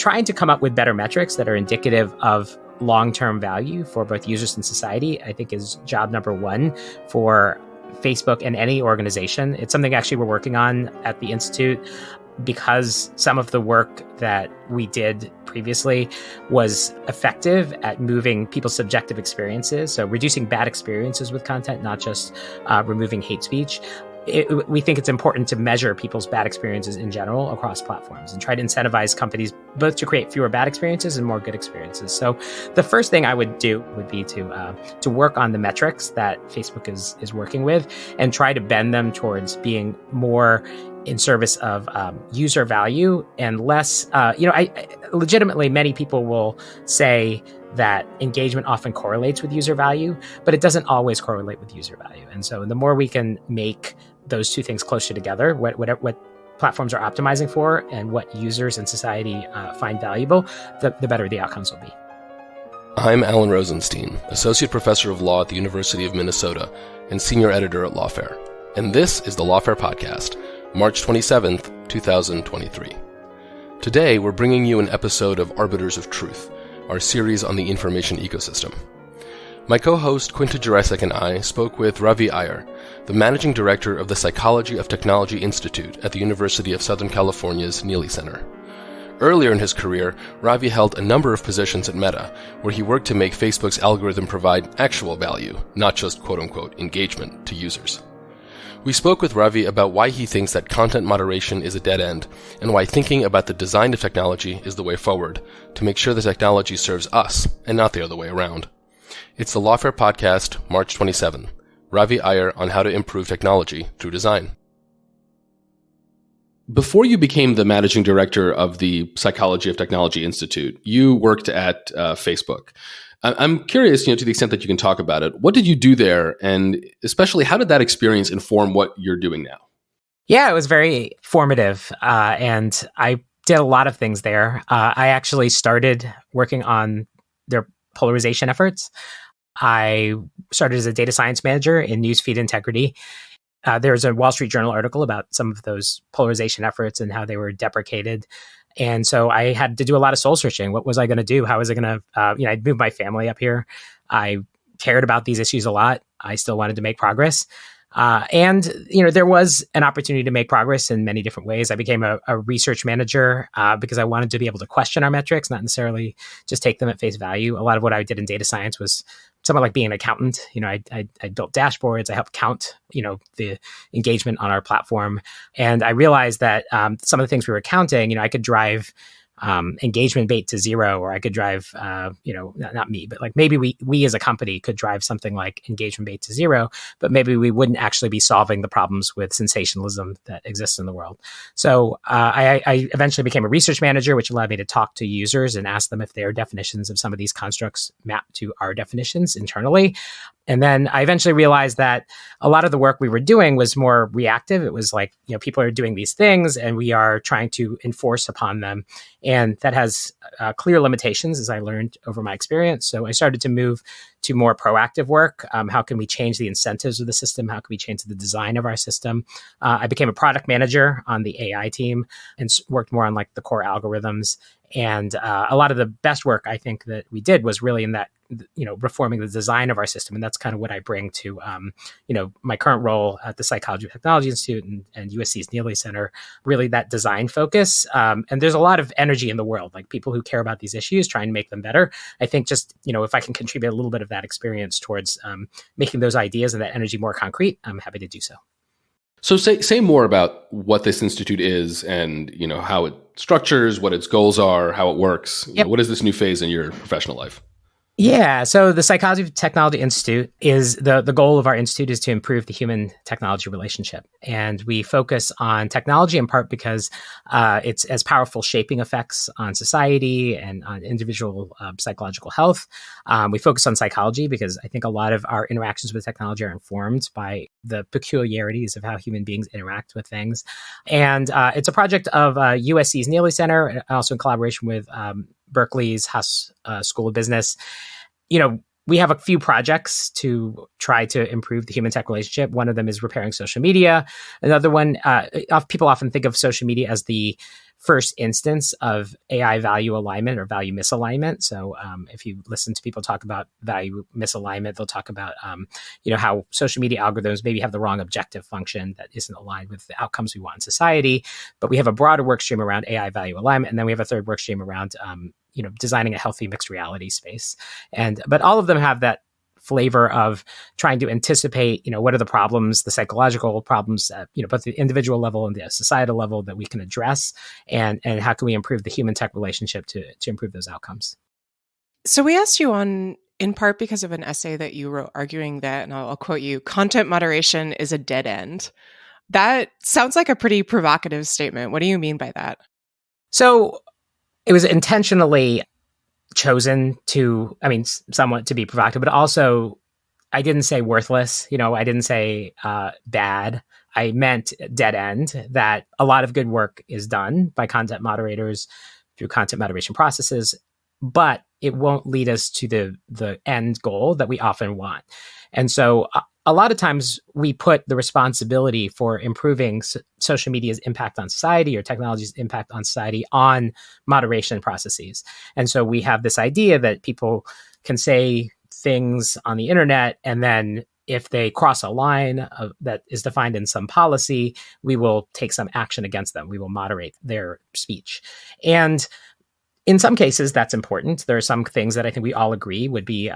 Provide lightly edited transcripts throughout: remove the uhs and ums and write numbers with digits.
trying to come up with better metrics that are indicative of long-term value for both users and society, I think is job number one for Facebook and any organization. It's something actually we're working on at the Institute because some of the work that we did previously was effective at moving people's subjective experiences. So reducing bad experiences with content, not just removing hate speech. We think it's important to measure people's bad experiences in general across platforms and try to incentivize companies both to create fewer bad experiences and more good experiences. So the first thing I would do would be to work on the metrics that Facebook is working with and try to bend them towards being more in service of user value and less, legitimately many people will say that engagement often correlates with user value, but it doesn't always correlate with user value. And so the more we can make those two things closer together, what platforms are optimizing for and what users and society find valuable, the better the outcomes will be. I'm Alan Rosenstein, Associate Professor of Law at the University of Minnesota and Senior Editor at Lawfare. And this is the Lawfare Podcast, March 27th, 2023. Today, we're bringing you an episode of Arbiters of Truth, our series on the information ecosystem. My co-host Quinta Jurecic and I spoke with Ravi Iyer, the Managing Director of the Psychology of Technology Institute at the University of Southern California's Neely Center. Earlier in his career, Ravi held a number of positions at Meta, where he worked to make Facebook's algorithm provide actual value, not just quote-unquote engagement, to users. We spoke with Ravi about why he thinks that content moderation is a dead end, and why thinking about the design of technology is the way forward, to make sure the technology serves us, and not the other way around. It's the Lawfare Podcast, March 27. Ravi Iyer on how to improve technology through design. Before you became the managing director of the Psychology of Technology Institute, you worked at Facebook. I'm curious, to the extent that you can talk about it, what did you do there? And especially, how did that experience inform what you're doing now? Yeah, it was very formative. And I did a lot of things there. I actually started working on their polarization efforts. I started as a data science manager in newsfeed integrity. There's a Wall Street Journal article about some of those polarization efforts and how they were deprecated. And so I had to do a lot of soul searching. What was I going to do? How was I going to, I'd moved my family up here. I cared about these issues a lot. I still wanted to make progress. And there was an opportunity to make progress in many different ways. I became a research manager because I wanted to be able to question our metrics, not necessarily just take them at face value. A lot of what I did in data science was somewhat like being an accountant. I built dashboards. I helped count, the engagement on our platform. And I realized that some of the things we were counting, I could drive engagement bait to zero, or I could drive, not me, but like maybe we as a company could drive something like engagement bait to zero, but maybe we wouldn't actually be solving the problems with sensationalism that exists in the world. So I eventually became a research manager, which allowed me to talk to users and ask them if their definitions of some of these constructs map to our definitions internally. And then I eventually realized that a lot of the work we were doing was more reactive. It was like, people are doing these things and we are trying to enforce upon them. And that has clear limitations, as I learned over my experience. So I started to move to more proactive work. How can we change the incentives of the system? How can we change the design of our system? I became a product manager on the AI team and worked more on like the core algorithms. And a lot of the best work I think that we did was really in that, reforming the design of our system. And that's kind of what I bring to, my current role at the Psychology of Technology Institute and USC's Neely Center, really that design focus. And there's a lot of energy in the world, like people who care about these issues, trying to make them better. I think just, if I can contribute a little bit of that experience towards making those ideas and that energy more concrete, I'm happy to do so. So say more about what this institute is and, how it structures, what its goals are, how it works. Yep. What is this new phase in your professional life? Yeah. So the Psychology of Technology Institute is the goal of our institute is to improve the human technology relationship. And we focus on technology in part because it's as powerful shaping effects on society and on individual psychological health. We focus on psychology because I think a lot of our interactions with technology are informed by the peculiarities of how human beings interact with things. And it's a project of USC's Neely Center, also in collaboration with Berkeley's Haas School of Business. we have a few projects to try to improve the human tech relationship. One of them is repairing social media. Another one, people often think of social media as the first instance of AI value alignment or value misalignment. So if you listen to people talk about value misalignment, they'll talk about how social media algorithms maybe have the wrong objective function that isn't aligned with the outcomes we want in society. But we have a broader work stream around AI value alignment, and then we have a third work stream around designing a healthy mixed reality space. But all of them have that flavor of trying to anticipate, what are the problems, the psychological problems, both the individual level and the societal level that we can address, and how can we improve the human tech relationship to improve those outcomes. So we asked you on, in part because of an essay that you wrote arguing that, and I'll quote you, content moderation is a dead end. That sounds like a pretty provocative statement. What do you mean by that? So it was intentionally chosen to, somewhat to be provocative, but also I didn't say worthless. I didn't say bad. I meant dead end, that a lot of good work is done by content moderators through content moderation processes, but it won't lead us to the end goal that we often want. And so a lot of times we put the responsibility for improving social media's impact on society or technology's impact on society on moderation processes. And so we have this idea that people can say things on the internet, and then if they cross a line that is defined in some policy, we will take some action against them. We will moderate their speech. And in some cases, that's important. There are some things that I think we all agree would be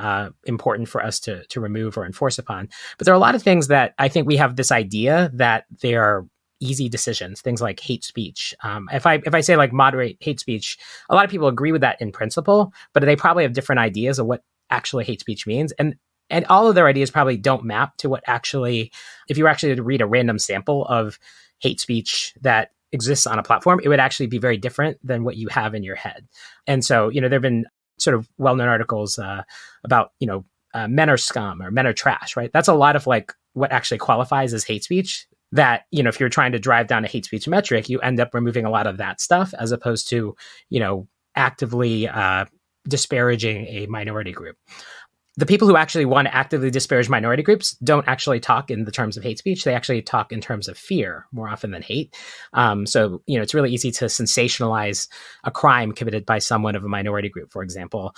important for us to remove or enforce upon. But there are a lot of things that I think we have this idea that they are easy decisions, things like hate speech. If I say like moderate hate speech, a lot of people agree with that in principle, but they probably have different ideas of what actually hate speech means. And all of their ideas probably don't map to what actually, if you were actually to read a random sample of hate speech that exists on a platform, it would actually be very different than what you have in your head. And so, there have been sort of well-known articles about, men are scum or men are trash, right? That's a lot of like what actually qualifies as hate speech that, if you're trying to drive down a hate speech metric, you end up removing a lot of that stuff as opposed to, actively disparaging a minority group. The people who actually want to actively disparage minority groups don't actually talk in the terms of hate speech. They actually talk in terms of fear more often than hate. So, it's really easy to sensationalize a crime committed by someone of a minority group, for example.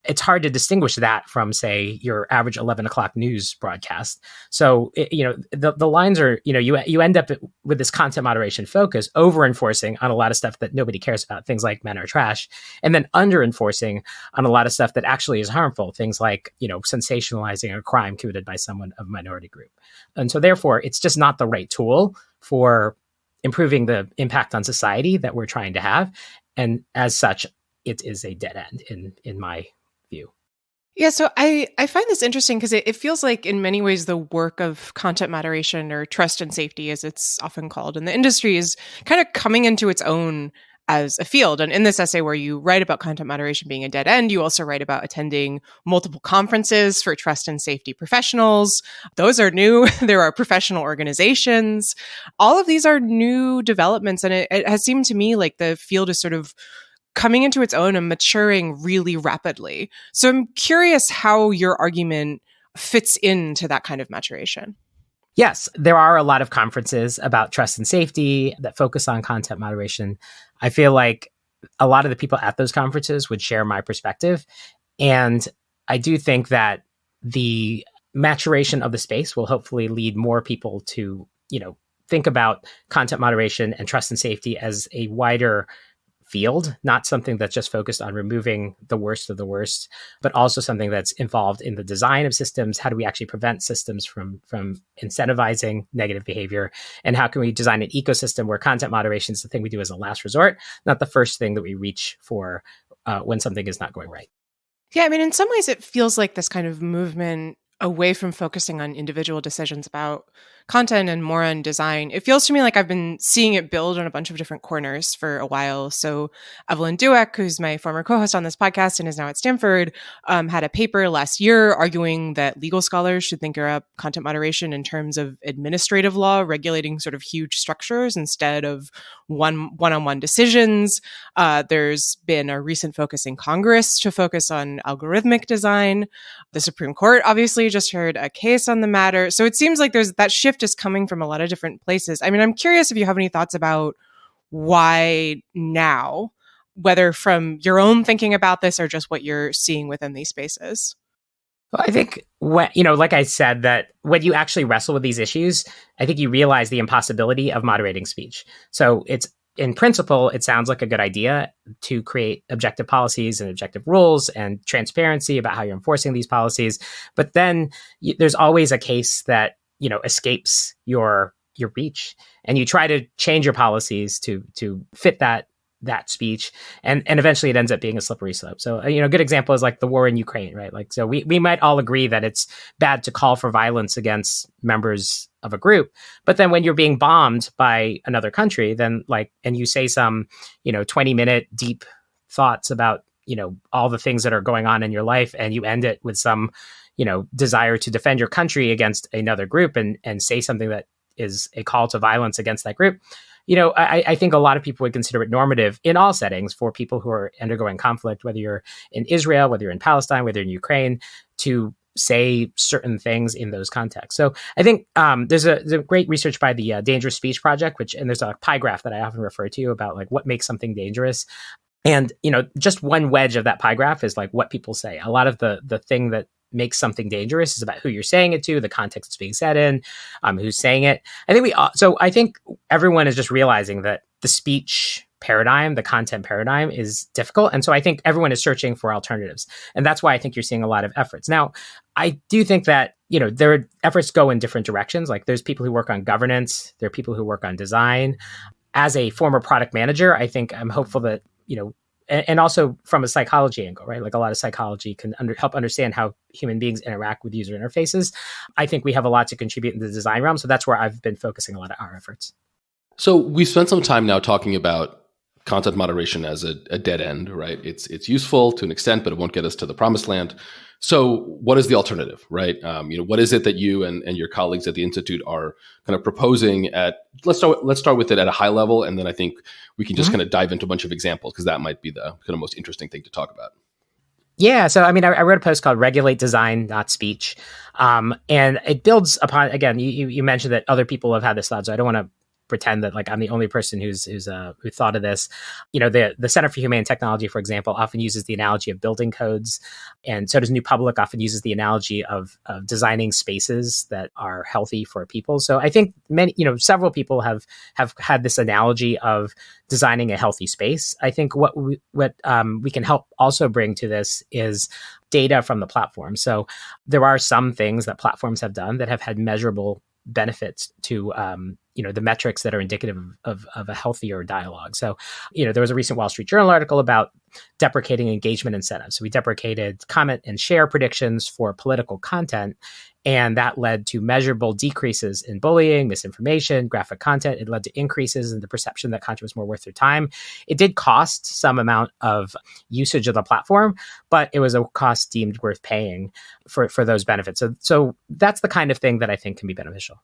It's hard to distinguish that from, say, your average 11 o'clock news broadcast. So, the lines are, you end up with this content moderation focus, over enforcing on a lot of stuff that nobody cares about, things like men are trash, and then under enforcing on a lot of stuff that actually is harmful, things like, sensationalizing a crime committed by someone of a minority group. And so therefore, it's just not the right tool for improving the impact on society that we're trying to have. And as such, it is a dead end in my view. Yeah, so I find this interesting because it feels like in many ways the work of content moderation, or trust and safety as it's often called in the industry, is kind of coming into its own as a field. And in this essay where you write about content moderation being a dead end, you also write about attending multiple conferences for trust and safety professionals. Those are new. There are professional organizations. All of these are new developments. And it has seemed to me like the field is sort of coming into its own and maturing really rapidly. So I'm curious how your argument fits into that kind of maturation. Yes, there are a lot of conferences about trust and safety that focus on content moderation. I feel like a lot of the people at those conferences would share my perspective. And I do think that the maturation of the space will hopefully lead more people to, think about content moderation and trust and safety as a wider field, not something that's just focused on removing the worst of the worst, but also something that's involved in the design of systems. How do we actually prevent systems from incentivizing negative behavior? And how can we design an ecosystem where content moderation is the thing we do as a last resort, not the first thing that we reach for when something is not going right? Yeah, in some ways it feels like this kind of movement away from focusing on individual decisions about content and more on design, it feels to me like I've been seeing it build on a bunch of different corners for a while. So Evelyn Douek, who's my former co-host on this podcast and is now at Stanford, had a paper last year arguing that legal scholars should think about content moderation in terms of administrative law, regulating sort of huge structures instead of one-on-one decisions. There's been a recent focus in Congress to focus on algorithmic design. The Supreme Court obviously just heard a case on the matter. So it seems like there's that shift is coming from a lot of different places. I mean, I'm curious if you have any thoughts about why now, whether from your own thinking about this or just what you're seeing within these spaces. Well, I think like I said, that when you actually wrestle with these issues, I think you realize the impossibility of moderating speech. So it's, in principle, it sounds like a good idea to create objective policies and objective rules and transparency about how you're enforcing these policies. But then there's always a case that, escapes your reach, and you try to change your policies to fit that speech, and eventually it ends up being a slippery slope. So a good example is like the war in Ukraine, right? Like, so we might all agree that it's bad to call for violence against members of a group, but then when you're being bombed by another country, then and you say some 20-minute deep thoughts about all the things that are going on in your life, and you end it with some desire to defend your country against another group, and say something that is a call to violence against that group. I think a lot of people would consider it normative in all settings for people who are undergoing conflict, whether you're in Israel, whether you're in Palestine, whether you're in Ukraine, to say certain things in those contexts. So I think there's a great research by the Dangerous Speech Project, and there's a pie graph that I often refer to about what makes something dangerous. And, just one wedge of that pie graph is what people say. A lot of the thing that makes something dangerous is about who you're saying it to, the context it's being said in, who's saying it. I think everyone is just realizing that the speech paradigm, the content paradigm is difficult. And so I think everyone is searching for alternatives. And that's why I think you're seeing a lot of efforts. Now, I do think that, there are efforts go in different directions. There's people who work on governance, there are people who work on design. As a former product manager, I think I'm hopeful that, and also from a psychology angle, right? A lot of psychology can help understand how human beings interact with user interfaces. I think we have a lot to contribute in the design realm. So that's where I've been focusing a lot of our efforts. So we spent some time now talking about content moderation as a dead end, right? It's useful to an extent, but it won't get us to the promised land. So what is the alternative, right? What is it that you and your colleagues at the Institute are kind of proposing let's start with it at a high level, and then I think we can just kind of dive into a bunch of examples, because that might be the kind of most interesting thing to talk about. Yeah. So, I wrote a post called Regulate Design, Not Speech. And it builds upon, again, you mentioned that other people have had this thought, so I don't want to pretend that I'm the only person who thought of this. The Center for Humane Technology, for example, often uses the analogy of building codes, and so does New Public often uses the analogy of designing spaces that are healthy for people. So I think several people have had this analogy of designing a healthy space. I think what we can help also bring to this is data from the platform. So there are some things that platforms have done that have had measurable benefits to the metrics that are indicative of a healthier dialogue. So, there was a recent Wall Street Journal article about deprecating engagement incentives. So we deprecated comment and share predictions for political content, and that led to measurable decreases in bullying, misinformation, graphic content. It led to increases in the perception that content was more worth their time. It did cost some amount of usage of the platform, but it was a cost deemed worth paying for those benefits. So that's the kind of thing that I think can be beneficial.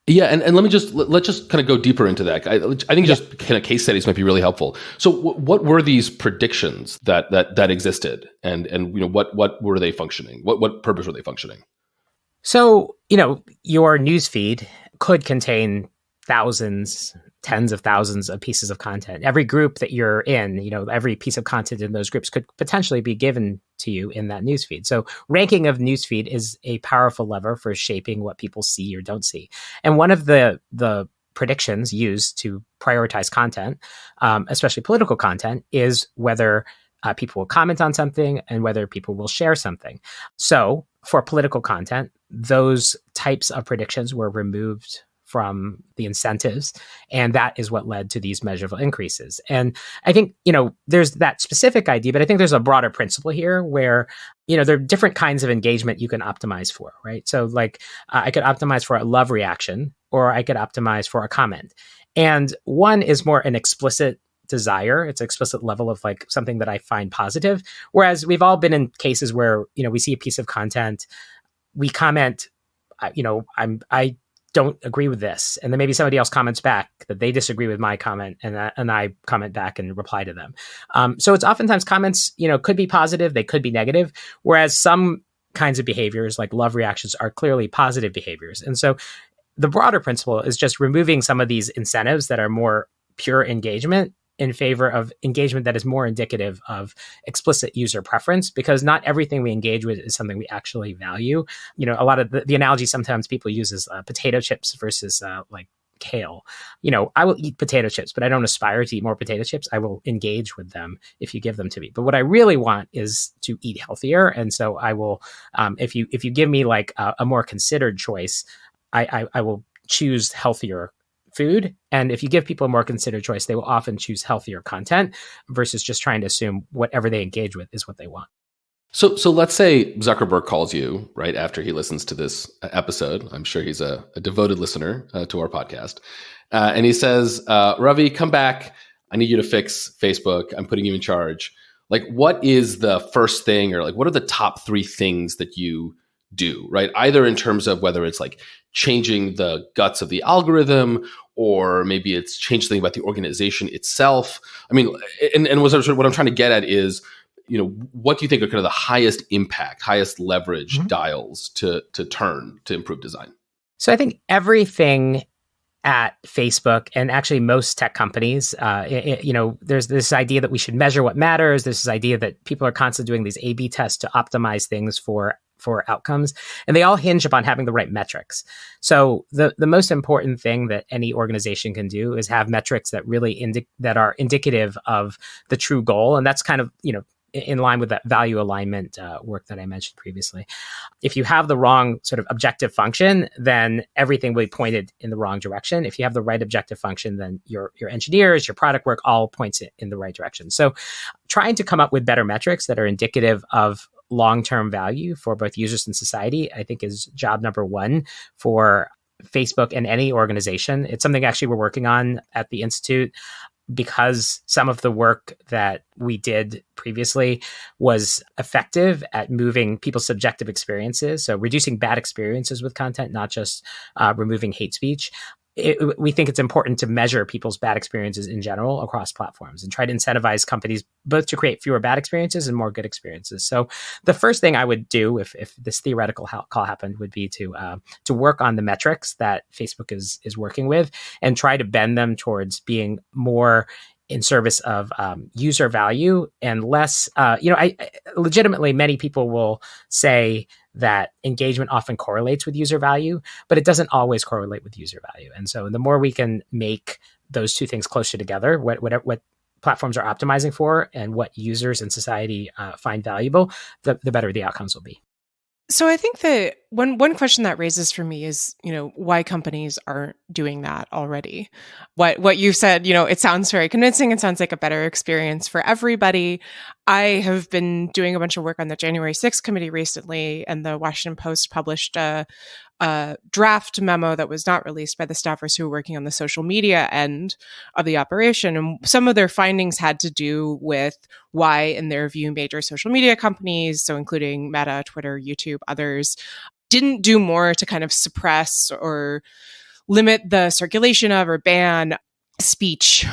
Yeah, and let's just kind of go deeper into that. I think just kind of case studies might be really helpful. So what were these predictions that existed, and what were they functioning? What purpose were they functioning? So, your newsfeed could contain thousands, tens of thousands of pieces of content. Every group that you're in, every piece of content in those groups could potentially be given to you in that newsfeed. So ranking of newsfeed is a powerful lever for shaping what people see or don't see. And one of the predictions used to prioritize content, especially political content, is whether people will comment on something and whether people will share something. So for political content, those types of predictions were removed from the incentives. And that is what led to these measurable increases. And I think, there's that specific idea, but I think there's a broader principle here where, there are different kinds of engagement you can optimize for, right? So like I could optimize for a love reaction, or I could optimize for a comment. And one is more an explicit desire. It's an explicit level of like something that I find positive. Whereas we've all been in cases where, we see a piece of content, we comment, I don't agree with this. And then maybe somebody else comments back that they disagree with my comment, and I comment back and reply to them. So it's oftentimes comments, could be positive, they could be negative. Whereas some kinds of behaviors like love reactions are clearly positive behaviors. And so the broader principle is just removing some of these incentives that are more pure engagement in favor of engagement that is more indicative of explicit user preference, because not everything we engage with is something we actually value. A lot of the analogy sometimes people use is potato chips versus like kale. I will eat potato chips, but I don't aspire to eat more potato chips. I will engage with them if you give them to me. But what I really want is to eat healthier. And so I will, if you give me like a more considered choice, I will choose healthier food. And if you give people a more considered choice, they will often choose healthier content versus just trying to assume whatever they engage with is what they want. So let's say Zuckerberg calls you right after he listens to this episode. I'm sure he's a devoted listener to our podcast. And he says, Ravi, come back. I need you to fix Facebook. I'm putting you in charge. Like, what is the first thing, or like, what are the top 3 things that you do, right? Either in terms of whether it's like changing the guts of the algorithm, or maybe it's changed something about the organization itself. I mean, and what I'm trying to get at is, what do you think are kind of the highest impact, highest leverage dials to turn to improve design? So I think everything at Facebook, and actually most tech companies, there's this idea that we should measure what matters. There's this idea that people are constantly doing these A/B tests to optimize things for outcomes, and they all hinge upon having the right metrics. So the most important thing that any organization can do is have metrics that really that are indicative of the true goal, and that's kind of in line with that value alignment work that I mentioned previously. If you have the wrong sort of objective function, then everything will be pointed in the wrong direction. If you have the right objective function, then your engineers, your product work all points it in the right direction. So trying to come up with better metrics that are indicative of long-term value for both users and society, I think is job number 1 for Facebook and any organization. It's something actually we're working on at the Institute, because some of the work that we did previously was effective at moving people's subjective experiences. So reducing bad experiences with content, not just removing hate speech. We think it's important to measure people's bad experiences in general across platforms and try to incentivize companies both to create fewer bad experiences and more good experiences. So the first thing I would do if this theoretical call happened would be to work on the metrics that Facebook is working with and try to bend them towards being more in service of user value and less, I legitimately, many people will say that engagement often correlates with user value, but it doesn't always correlate with user value. And so the more we can make those two things closer together, what platforms are optimizing for and what users and society find valuable, the better the outcomes will be. So I think that one question that raises for me is, why companies aren't doing that already. What you said, it sounds very convincing. It sounds like a better experience for everybody. I have been doing a bunch of work on the January 6th committee recently, and the Washington Post published a draft memo that was not released by the staffers who were working on the social media end of the operation. And some of their findings had to do with why, in their view, major social media companies, so including Meta, Twitter, YouTube, others, didn't do more to kind of suppress or limit the circulation of or ban speech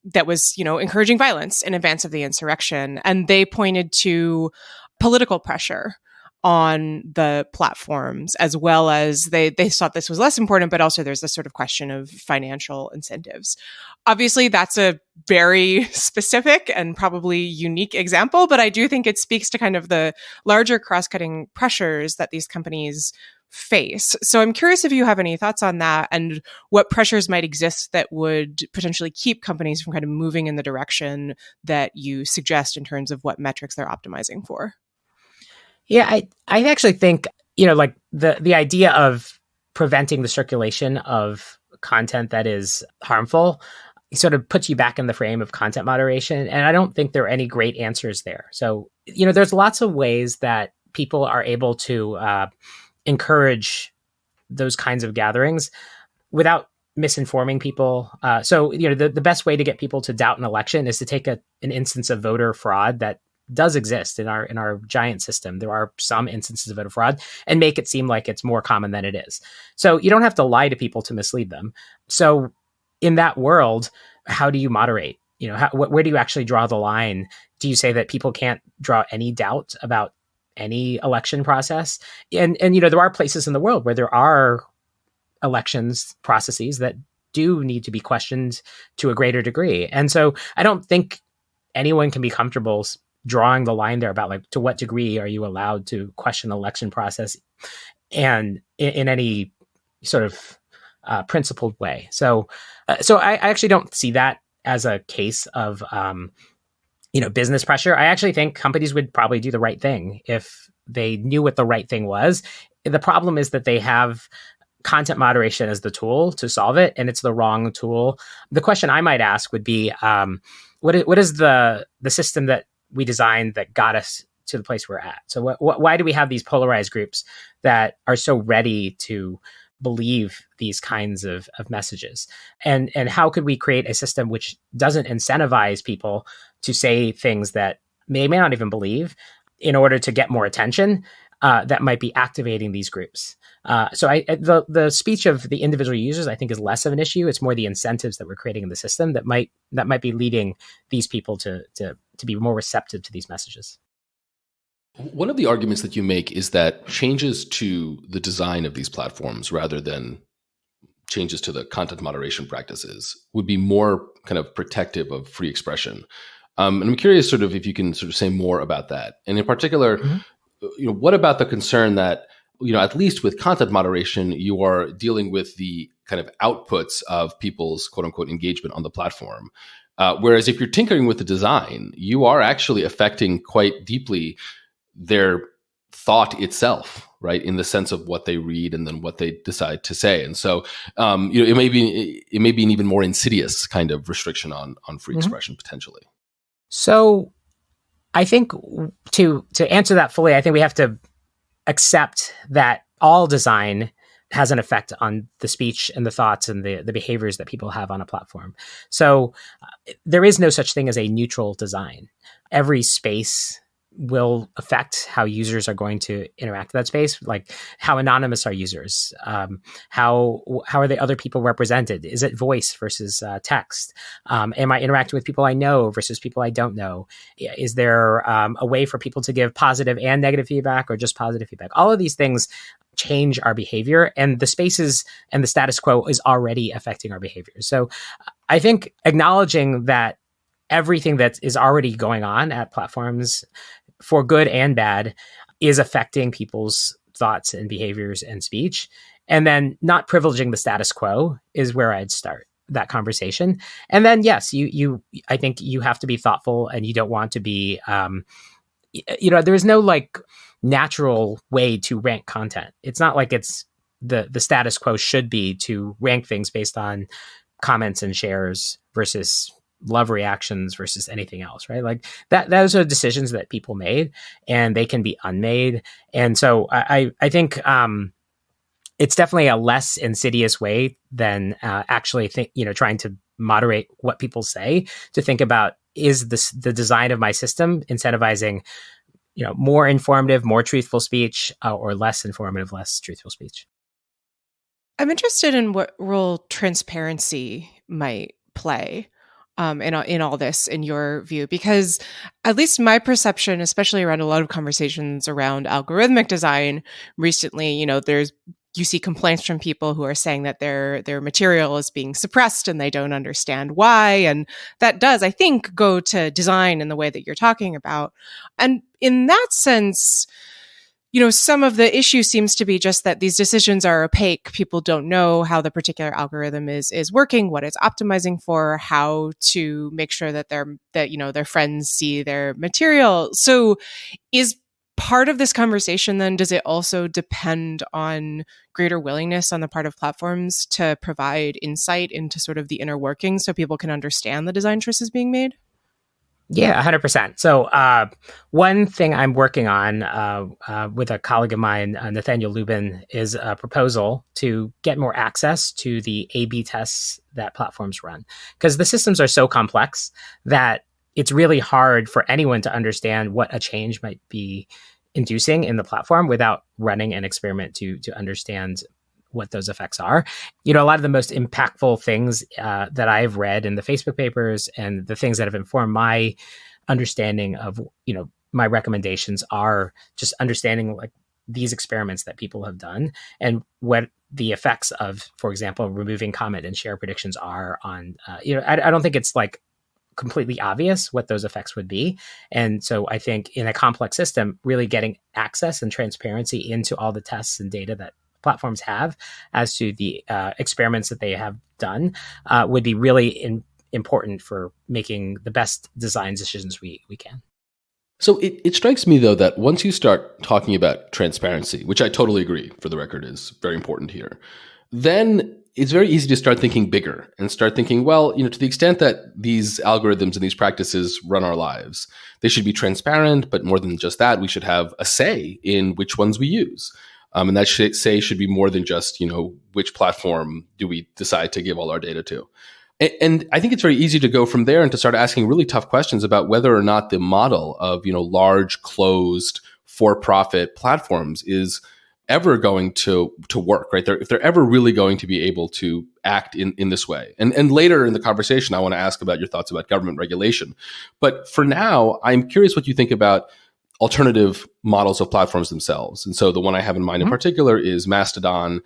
that was, encouraging violence in advance of the insurrection. And they pointed to political pressure on the platforms, as well as they thought this was less important, but also there's this sort of question of financial incentives. Obviously, that's a very specific and probably unique example, but I do think it speaks to kind of the larger cross-cutting pressures that these companies face. So I'm curious if you have any thoughts on that and what pressures might exist that would potentially keep companies from kind of moving in the direction that you suggest in terms of what metrics they're optimizing for. Yeah, I actually think, like the idea of preventing the circulation of content that is harmful, it sort of puts you back in the frame of content moderation. And I don't think there are any great answers there. So, there's lots of ways that people are able to encourage those kinds of gatherings without misinforming people. The best way to get people to doubt an election is to take an instance of voter fraud that does exist in our giant system. There are some instances of voter fraud, and make it seem like it's more common than it is. So you don't have to lie to people to mislead them. So in that world, how do you moderate? Where do you actually draw the line? Do you say that people can't draw any doubt about any election process? And there are places in the world where there are elections processes that do need to be questioned to a greater degree. And so I don't think anyone can be comfortable drawing the line there about like, to what degree are you allowed to question the election process and in any sort of principled way. So I actually don't see that as a case of, business pressure. I actually think companies would probably do the right thing if they knew what the right thing was. The problem is that they have content moderation as the tool to solve it, and it's the wrong tool. The question I might ask would be, what is the system that we designed that got us to the place we're at? So why do we have these polarized groups that are so ready to believe these kinds of messages? And how could we create a system which doesn't incentivize people to say things that they may not even believe in order to get more attention that might be activating these groups? So the speech of the individual users, I think, is less of an issue. It's more the incentives that we're creating in the system that might be leading these people to be more receptive to these messages. One of the arguments that you make is that changes to the design of these platforms, rather than changes to the content moderation practices, would be more kind of protective of free expression. And I'm curious, sort of, if you can sort of say more about that. And in particular, what about the concern that, at least with content moderation, you are dealing with the kind of outputs of people's quote unquote engagement on the platform. Whereas if you're tinkering with the design, you are actually affecting quite deeply their thought itself, right? In the sense of what they read and then what they decide to say. And so, it may be an even more insidious kind of restriction on free expression potentially. So I think to answer that fully, I think we have to accept that all design has an effect on the speech and the thoughts and the behaviors that people have on a platform. So there is no such thing as a neutral design. Every space will affect how users are going to interact with that space. Like, how anonymous are users? How are the other people represented? Is it voice versus text? Am I interacting with people I know versus people I don't know? Is there a way for people to give positive and negative feedback, or just positive feedback? All of these things change our behavior, and the spaces and the status quo is already affecting our behavior. So I think acknowledging that everything that is already going on at platforms, for good and bad, is affecting people's thoughts and behaviors and speech, and then not privileging the status quo is where I'd start that conversation. And then, yes, I think you have to be thoughtful, and you don't want to be, there's no like natural way to rank content. It's not like it's the status quo should be to rank things based on comments and shares versus love reactions versus anything else, right? Like those are decisions that people made, and they can be unmade. And so I think it's definitely a less insidious way than actually trying to moderate what people say, to think about, is the design of my system incentivizing more informative, more truthful speech, or less informative, less truthful speech? I'm interested in what role transparency might play in all this, in your view, because at least my perception, especially around a lot of conversations around algorithmic design recently, you see complaints from people who are saying that their material is being suppressed and they don't understand why. And that does, I think, go to design in the way that you're talking about. And in that sense, some of the issue seems to be just that these decisions are opaque. People don't know how the particular algorithm is working, what it's optimizing for, how to make sure that their friends see their material. So is part of this conversation then, does it also depend on greater willingness on the part of platforms to provide insight into sort of the inner workings so people can understand the design choices being made? Yeah, 100%. So one thing I'm working on with a colleague of mine, Nathaniel Lubin, is a proposal to get more access to the A/B tests that platforms run. Because the systems are so complex that it's really hard for anyone to understand what a change might be inducing in the platform without running an experiment to understand what those effects are. A lot of the most impactful things that I've read in the Facebook papers and the things that have informed my understanding of, my recommendations are just understanding like these experiments that people have done and what the effects of, for example, removing comment and share predictions are on, I don't think it's like completely obvious what those effects would be. And so I think in a complex system, really getting access and transparency into all the tests and data that platforms have as to the experiments that they have done would be really important for making the best design decisions we can. So it strikes me, though, that once you start talking about transparency, which I totally agree, for the record, is very important here, then it's very easy to start thinking bigger and start thinking, well, to the extent that these algorithms and these practices run our lives, they should be transparent, but more than just that, we should have a say in which ones we use. And that say should be more than just, which platform do we decide to give all our data to? And I think it's very easy to go from there and to start asking really tough questions about whether or not the model of, large, closed, for-profit platforms is ever going to work, right? If they're ever really going to be able to act in this way. And later in the conversation, I want to ask about your thoughts about government regulation. But for now, I'm curious what you think about alternative models of platforms themselves. And so the one I have in mind in particular is Mastodon,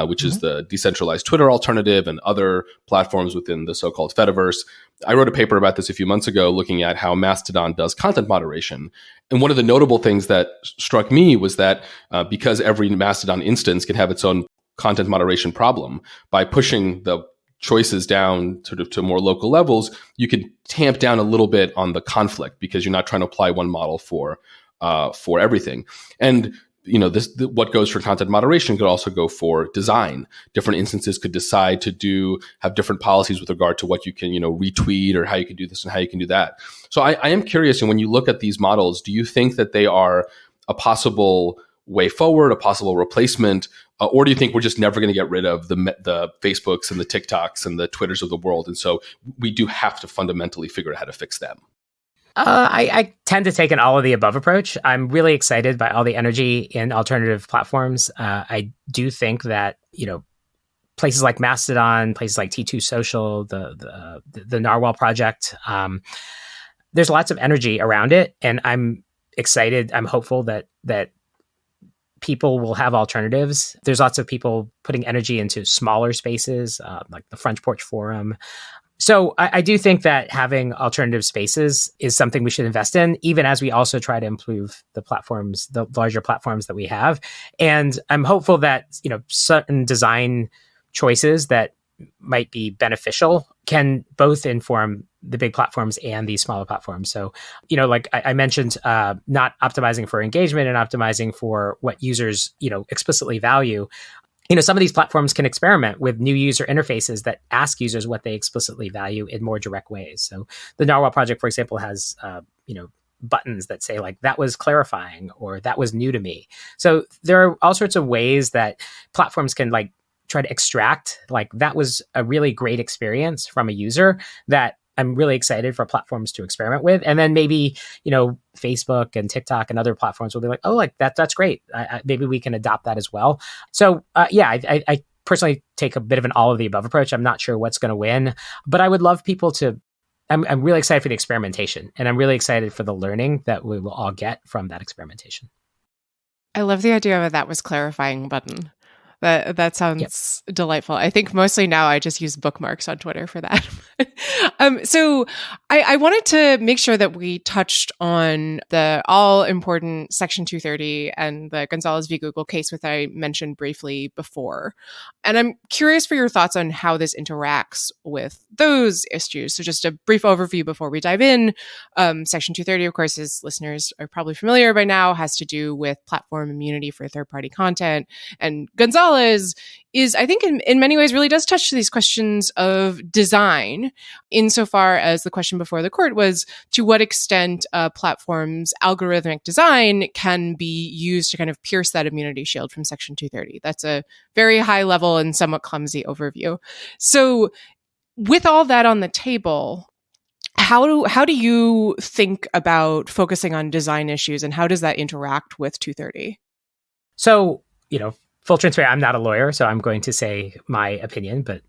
which is the decentralized Twitter alternative, and other platforms within the so-called Fediverse. I wrote a paper about this a few months ago looking at how Mastodon does content moderation. And one of the notable things that struck me was that because every Mastodon instance can have its own content moderation problem, by pushing the choices down sort of to more local levels, you can tamp down a little bit on the conflict because you're not trying to apply one model for everything. And what goes for content moderation could also go for design. Different instances could decide to have different policies with regard to what you can retweet, or how you can do this and how you can do that. So I am curious, and when you look at these models, do you think that they are a possible way forward, a possible replacement, or do you think we're just never going to get rid of the Facebooks and the TikToks and the Twitters of the world, and so we do have to fundamentally figure out how to fix them? I tend to take an all of the above approach. I'm really excited by all the energy in alternative platforms. I do think that places like Mastodon, places like T2 Social, the Narwhal project, there's lots of energy around it, and I'm excited. I'm hopeful that people will have alternatives. There's lots of people putting energy into smaller spaces, like the Front Porch Forum. So I do think that having alternative spaces is something we should invest in, even as we also try to improve the platforms, the larger platforms that we have. And I'm hopeful that, certain design choices that might be beneficial can both inform the big platforms and these smaller platforms. So, like I mentioned, not optimizing for engagement and optimizing for what users, explicitly value. Some of these platforms can experiment with new user interfaces that ask users what they explicitly value in more direct ways. So the Narwhal project, for example, has, buttons that say like, that was clarifying, or that was new to me. So there are all sorts of ways that platforms can try to extract, that was a really great experience from a user that I'm really excited for platforms to experiment with. And then maybe, Facebook and TikTok and other platforms will be like, oh, that's great. Maybe we can adopt that as well. So I personally take a bit of an all of the above approach. I'm not sure what's going to win, but I would love people to, I'm really excited for the experimentation, and I'm really excited for the learning that we will all get from that experimentation. I love the idea of that was clarifying button. That Yep. sounds delightful. I think mostly now I just use bookmarks on Twitter for that. So I wanted to make sure that we touched on the all important Section 230 and the Gonzalez v. Google case, which I mentioned briefly before. And I'm curious for your thoughts on how this interacts with those issues. So just a brief overview before we dive in. Section 230, of course, as listeners are probably familiar by now, has to do with platform immunity for third-party content. And Gonzalez is, I think, in many ways really does touch these questions of design, insofar as the question before the court was to what extent a platform's algorithmic design can be used to kind of pierce that immunity shield from Section 230. That's a very high level and somewhat clumsy overview. So with all that on the table, how do you think about focusing on design issues, and how does that interact with 230? So, full transparency, I'm not a lawyer, so I'm going to say my opinion, but,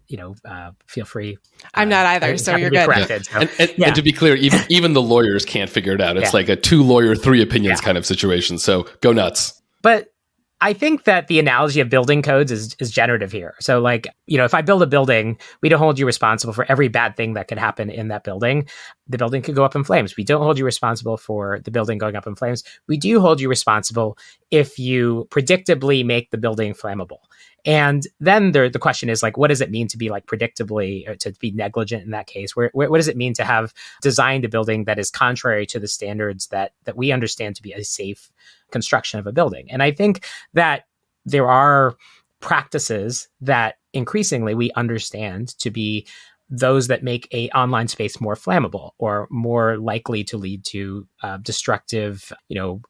feel free. I'm not either, so you're good. Corrected, yeah. And to be clear, even the lawyers can't figure it out. It's like a 2-lawyer, 3 opinions kind of situation. So go nuts. But I think that the analogy of building codes is generative here. So if I build a building, we don't hold you responsible for every bad thing that could happen in that building. The building could go up in flames. We don't hold you responsible for the building going up in flames. We do hold you responsible if you predictably make the building flammable. And then the question is what does it mean to be predictably, or to be negligent in that case? What does it mean to have designed a building that is contrary to the standards that we understand to be a safe construction of a building? And I think that there are practices that increasingly we understand to be those that make a online space more flammable or more likely to lead to destructive,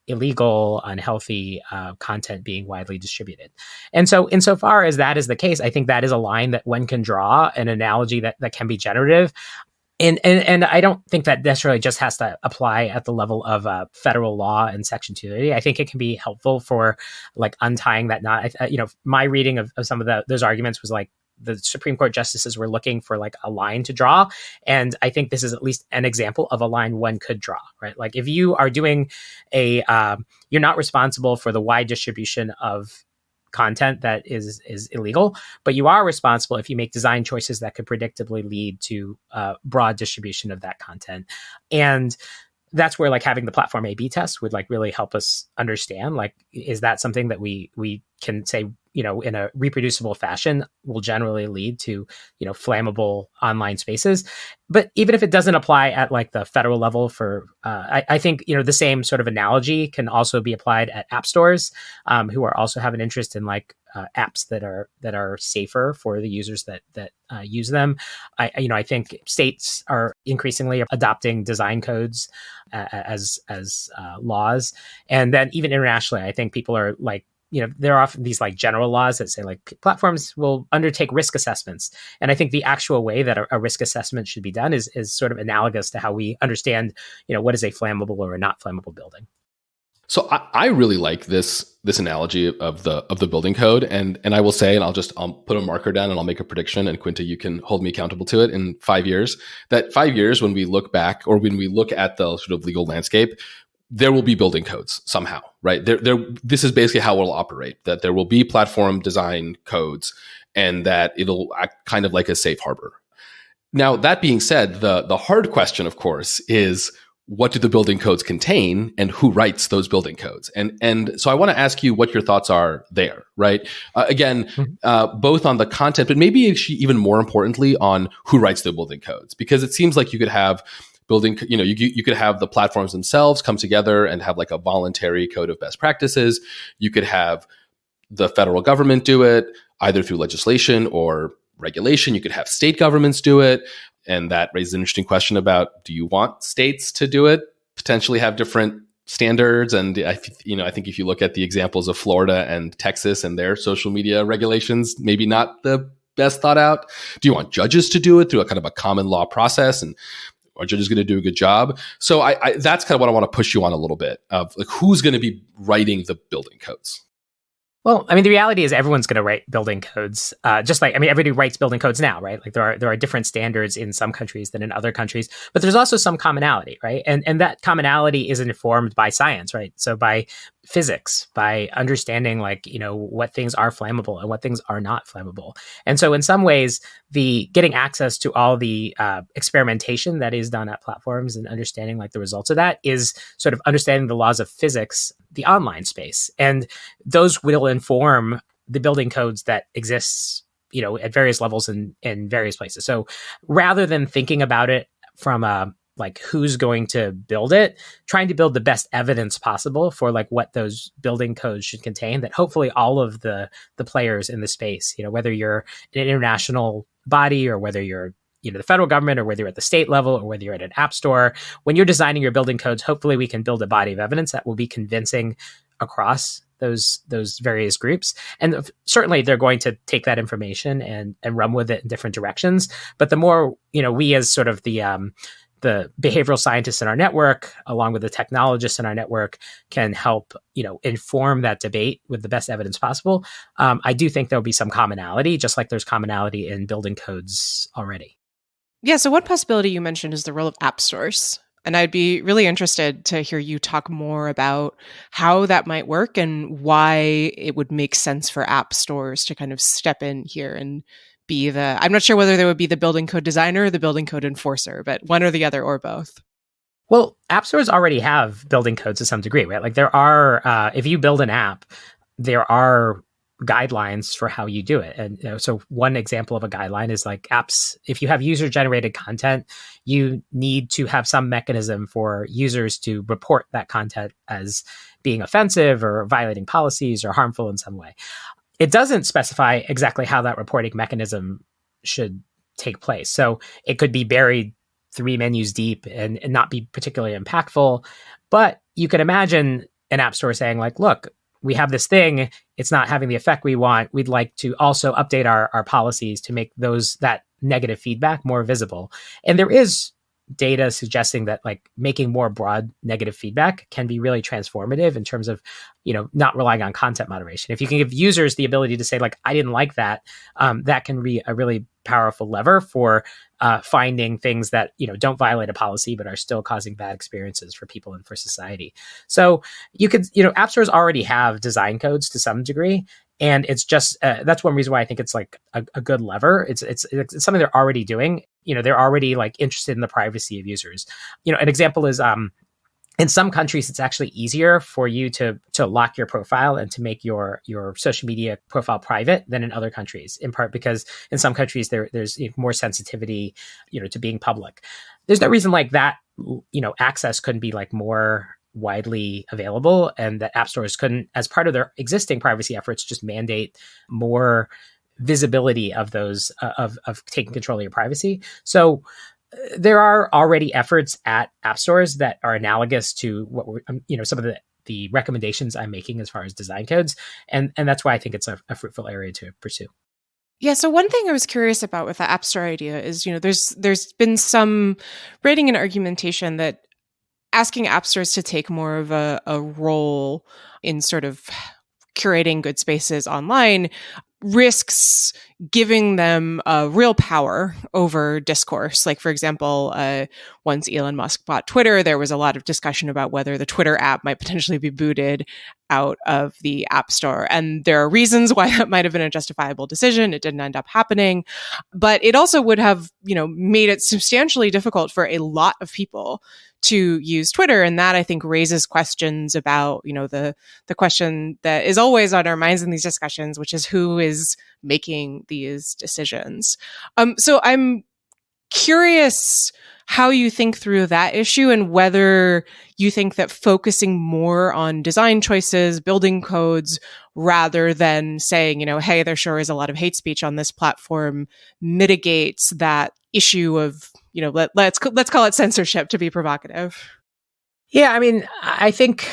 illegal, unhealthy content being widely distributed. And so insofar as that is the case, I think that is a line that one can draw, an analogy that can be generative. And I don't think that necessarily just has to apply at the level of federal law and Section 230. I think it can be helpful for untying that knot. My reading of some of those arguments was the Supreme Court justices were looking for a line to draw. And I think this is at least an example of a line one could draw, right? If you are doing you're not responsible for the wide distribution of content that is illegal, but you are responsible if you make design choices that could predictably lead to broad distribution of that content. And that's where having the platform A/B test would really help us understand, is that something that we can say, in a reproducible fashion will generally lead to, flammable online spaces. But even if it doesn't apply at the federal level for, I think, the same sort of analogy can also be applied at app stores who are also have an interest in apps that are safer for the users that use them. I think states are increasingly adopting design codes as laws. And then even internationally, I think people are there are often these general laws that say platforms will undertake risk assessments. And I think the actual way that a risk assessment should be done is sort of analogous to how we understand, what is a flammable or a not flammable building. So I really like this analogy of the building code. And I will say, and I'll put a marker down and I'll make a prediction, and Quinta, you can hold me accountable to it in 5 years. That 5 years, when we look back or when we look at the sort of legal landscape, there will be building codes somehow, right? This is basically how it'll operate, that there will be platform design codes and that it'll act kind of like a safe harbor. Now, that being said, the hard question, of course, is what do the building codes contain and who writes those building codes? And so I want to ask you what your thoughts are there, right? Both on the content, but maybe actually even more importantly on who writes the building codes, because it seems like you could have you could have the platforms themselves come together and have a voluntary code of best practices. You could have the federal government do it either through legislation or regulation. You could have state governments do it. And that raises an interesting question about, do you want states to do it, potentially have different standards? And I think if you look at the examples of Florida and Texas and their social media regulations, maybe not the best thought out. Do you want judges to do it through a kind of a common law process, and are judges going to do a good job? So that's kind of what I want to push you on a little bit of who's going to be writing the building codes. Well, the reality is everyone's going to write building codes. Everybody writes building codes now, right? There are different standards in some countries than in other countries, but there's also some commonality, right? And that commonality is informed by science, right? So by physics, by understanding what things are flammable and what things are not flammable. And so in some ways, the getting access to all the experimentation that is done at platforms and understanding the results of that is sort of understanding the laws of physics, the online space. And those will inform the building codes that exists, at various levels in various places. So rather than thinking about it from a who's going to build it, trying to build the best evidence possible for what those building codes should contain, that hopefully all of the players in the space, whether you're an international body or whether you're the federal government or whether you're at the state level or whether you're at an app store, when you're designing your building codes, hopefully we can build a body of evidence that will be convincing across those various groups. And certainly they're going to take that information and run with it in different directions. But the more, we as sort of the behavioral scientists in our network, along with the technologists in our network, can help, inform that debate with the best evidence possible. I do think there'll be some commonality, just like there's commonality in building codes already. Yeah. So one possibility you mentioned is the role of app stores. And I'd be really interested to hear you talk more about how that might work and why it would make sense for app stores to kind of step in here and be I'm not sure whether they would be the building code designer or the building code enforcer, but one or the other or both. Well, app stores already have building codes to some degree, right? There are, if you build an app, there are guidelines for how you do it. And so one example of a guideline is apps, if you have user generated content, you need to have some mechanism for users to report that content as being offensive or violating policies or harmful in some way. It doesn't specify exactly how that reporting mechanism should take place. So it could be buried 3 menus deep and not be particularly impactful. But you can imagine an app store saying look, we have this thing, it's not having the effect we want. We'd like to also update our policies to make that negative feedback more visible. And there is data suggesting that making more broad negative feedback can be really transformative in terms of, not relying on content moderation. If you can give users the ability to say I didn't like that, that can be a really powerful lever for finding things that, don't violate a policy, but are still causing bad experiences for people and for society. So you could, app stores already have design codes to some degree. And it's just, that's one reason why I think it's a good lever. It's something they're already doing. They're already interested in the privacy of users. An example is, in some countries, it's actually easier for you to lock your profile and to make your social media profile private than in other countries, in part because in some countries there's more sensitivity, to being public. There's no reason that, access couldn't be more widely available, and that app stores couldn't, as part of their existing privacy efforts, just mandate more visibility of those, of taking control of your privacy. So there are already efforts at app stores that are analogous to what we're, some of the recommendations I'm making as far as design codes. And that's why I think it's a fruitful area to pursue. Yeah. So one thing I was curious about with the app store idea is, there's been some writing and argumentation that asking app stores to take more of a role in sort of curating good spaces online risks giving them real power over discourse. For example, once Elon Musk bought Twitter, there was a lot of discussion about whether the Twitter app might potentially be booted out of the App Store. And there are reasons why that might have been a justifiable decision. It didn't end up happening. But it also would have, made it substantially difficult for a lot of people to use Twitter. And that, I think, raises questions about, the question that is always on our minds in these discussions, which is who is making these decisions. So I'm curious how you think through that issue and whether you think that focusing more on design choices, building codes, rather than saying, hey, there sure is a lot of hate speech on this platform, mitigates that issue of, let's call it censorship to be provocative. Yeah, I mean, I think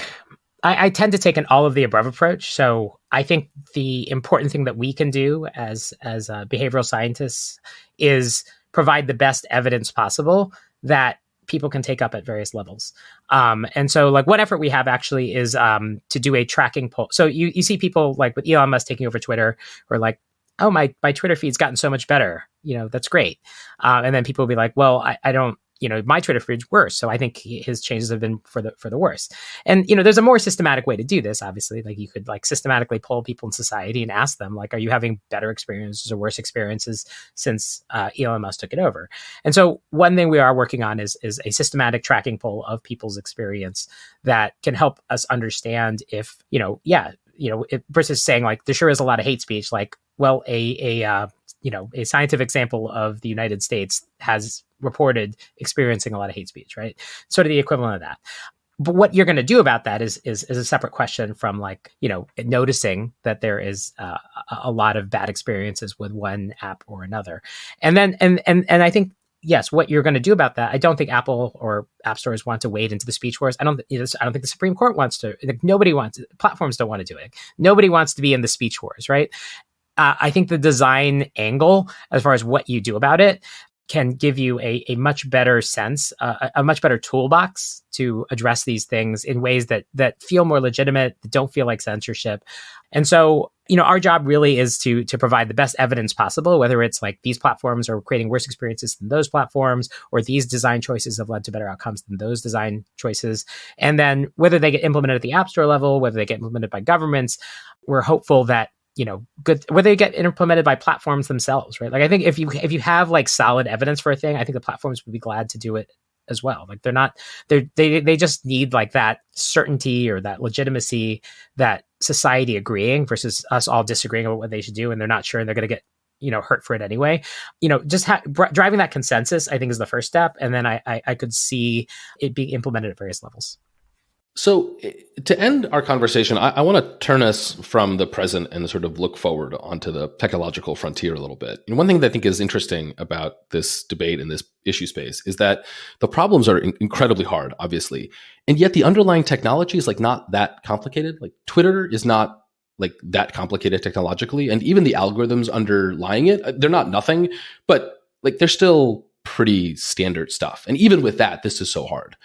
I tend to take an all of the above approach. So I think the important thing that we can do as behavioral scientists is provide the best evidence possible that people can take up at various levels. And so one effort we have actually is to do a tracking poll. So you see people with Elon Musk taking over Twitter who are oh, my Twitter feed's gotten so much better. That's great. And then people will be well, I don't my Twitter feed's worse. So I think his changes have been for the worse. And, there's a more systematic way to do this, obviously. Like you could like systematically poll people in society and ask them, like, are you having better experiences or worse experiences since Elon Musk took it over? And so one thing we are working on is a systematic tracking poll of people's experience that can help us understand if, versus saying like, there sure is a lot of hate speech, like, well, a scientific sample of the United States has reported experiencing a lot of hate speech, right? Sort of the equivalent of that. But what you're going to do about that is a separate question from like, noticing that there is a lot of bad experiences with one app or another. And then, and I think, yes, what you're going to do about that, I don't think Apple or app stores want to wade into the speech wars. I don't think the Supreme Court wants to. Like, nobody wants. Platforms don't want to do it. Nobody wants to be in the speech wars, right? I think the design angle, as far as what you do about it, can give you a much better sense, a much better toolbox to address these things in ways that feel more legitimate, that don't feel like censorship. And so, our job really is to provide the best evidence possible, whether it's like these platforms are creating worse experiences than those platforms, or these design choices have led to better outcomes than those design choices. And then whether they get implemented at the App Store level, whether they get implemented by governments, we're hopeful that good, whether they get implemented by platforms themselves, right? Like, I think if you have like solid evidence for a thing, I think the platforms would be glad to do it as well. Like they just need like that certainty or that legitimacy, that society agreeing versus us all disagreeing about what they should do, and they're not sure and they're going to get hurt for it anyway. Just driving that consensus, I think, is the first step, and then I could see it being implemented at various levels. So to end our conversation, I want to turn us from the present and sort of look forward onto the technological frontier a little bit. And one thing that I think is interesting about this debate in this issue space is that the problems are incredibly hard, obviously. And yet the underlying technology is like not that complicated. Like Twitter is not like that complicated technologically. And even the algorithms underlying it, they're not nothing, but like they're still pretty standard stuff. And even with that, this is so hard.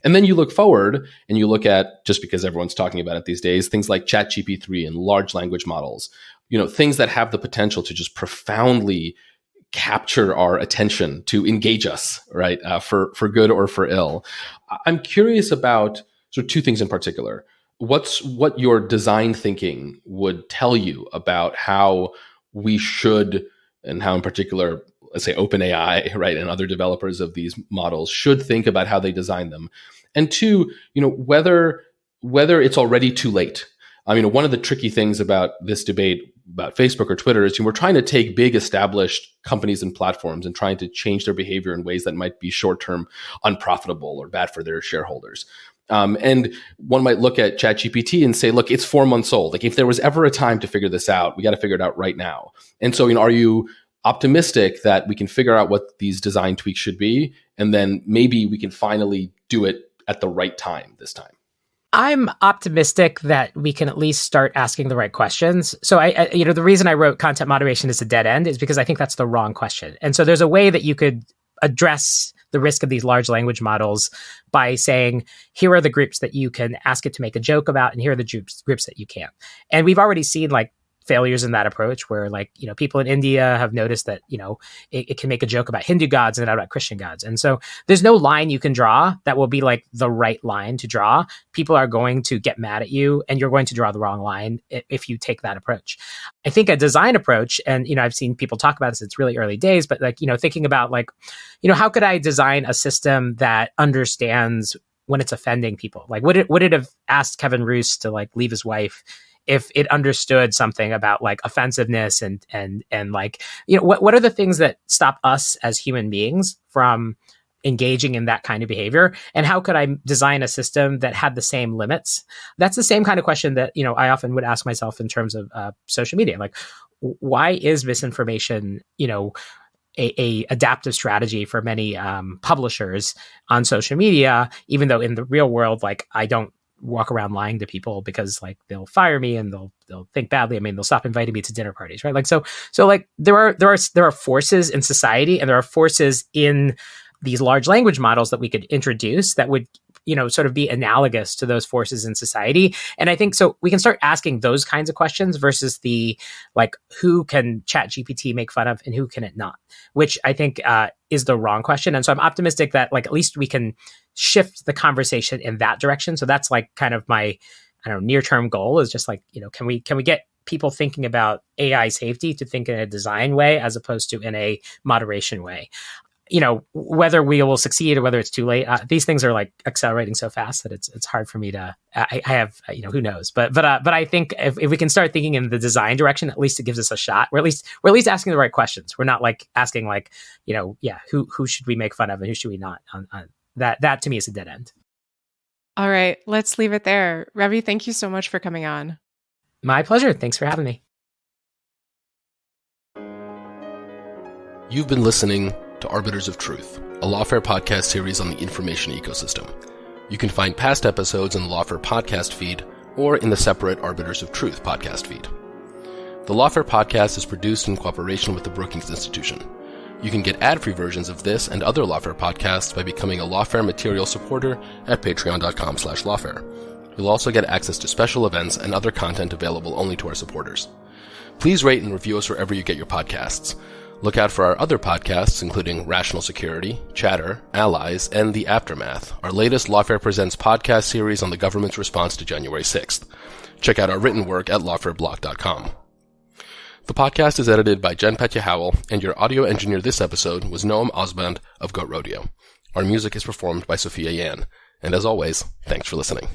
And then you look forward and you look at, just because everyone's talking about it these days, things like ChatGPT and large language models, things that have the potential to just profoundly capture our attention, to engage us, right? For good or for ill. I'm curious about sort of two things in particular. What your design thinking would tell you about how we should, and how in particular, let's say OpenAI, right, and other developers of these models should think about how they design them. And two, whether it's already too late. I mean, one of the tricky things about this debate about Facebook or Twitter is we're trying to take big established companies and platforms and trying to change their behavior in ways that might be short-term unprofitable or bad for their shareholders. And one might look at ChatGPT and say, look, it's 4 months old. Like if there was ever a time to figure this out, we got to figure it out right now. And so, are you optimistic that we can figure out what these design tweaks should be, and then maybe we can finally do it at the right time this time? I'm optimistic that we can at least start asking the right questions. So I the reason I wrote content moderation is a dead end is because I think that's the wrong question. And so there's a way that you could address the risk of these large language models by saying, here are the groups that you can ask it to make a joke about, and here are the groups that you can't. And we've already seen like failures in that approach where people in India have noticed that, it can make a joke about Hindu gods and not about Christian gods. And so there's no line you can draw that will be like the right line to draw. People are going to get mad at you and you're going to draw the wrong line if you take that approach. I think a design approach, and, I've seen people talk about this, it's really early days, but thinking about how could I design a system that understands when it's offending people? Like, would it have asked Kevin Roose to leave his wife if it understood something about offensiveness and what are the things that stop us as human beings from engaging in that kind of behavior? And how could I design a system that had the same limits? That's the same kind of question that, I often would ask myself in terms of social media. Like, why is misinformation, a adaptive strategy for many publishers on social media, even though in the real world, I don't walk around lying to people because they'll fire me and they'll think badly. I mean, they'll stop inviting me to dinner parties, right? So there are forces in society and there are forces in these large language models that we could introduce that would sort of be analogous to those forces in society. And I think so we can start asking those kinds of questions versus the like, who can ChatGPT make fun of and who can it not, which I think is the wrong question. And so I'm optimistic that like at least we can shift the conversation in that direction. So that's like kind of my, I don't know, near-term goal is just like, can we get people thinking about AI safety to think in a design way as opposed to in a moderation way. Whether we will succeed or whether it's too late, these things are like accelerating so fast that it's hard for me to. I have who knows, but I think if we can start thinking in the design direction, at least it gives us a shot. We're at least asking the right questions. We're not like asking like who should we make fun of and who should we not. That to me is a dead end. All right, let's leave it there. Ravi, thank you so much for coming on. My pleasure. Thanks for having me. You've been listening to Arbiters of Truth, a Lawfare podcast series on the information ecosystem. You can find past episodes in the Lawfare podcast feed or in the separate Arbiters of Truth podcast feed. The Lawfare podcast is produced in cooperation with the Brookings Institution. You can get ad-free versions of this and other Lawfare podcasts by becoming a Lawfare material supporter at patreon.com/lawfare. You'll also get access to special events and other content available only to our supporters. Please rate and review us wherever you get your podcasts. Look out for our other podcasts, including Rational Security, Chatter, Allies, and The Aftermath, our latest Lawfare Presents podcast series on the government's response to January 6th. Check out our written work at lawfareblog.com. The podcast is edited by Jen Petya-Howell, and your audio engineer this episode was Noam Osband of Goat Rodeo. Our music is performed by Sophia Yan. And as always, thanks for listening.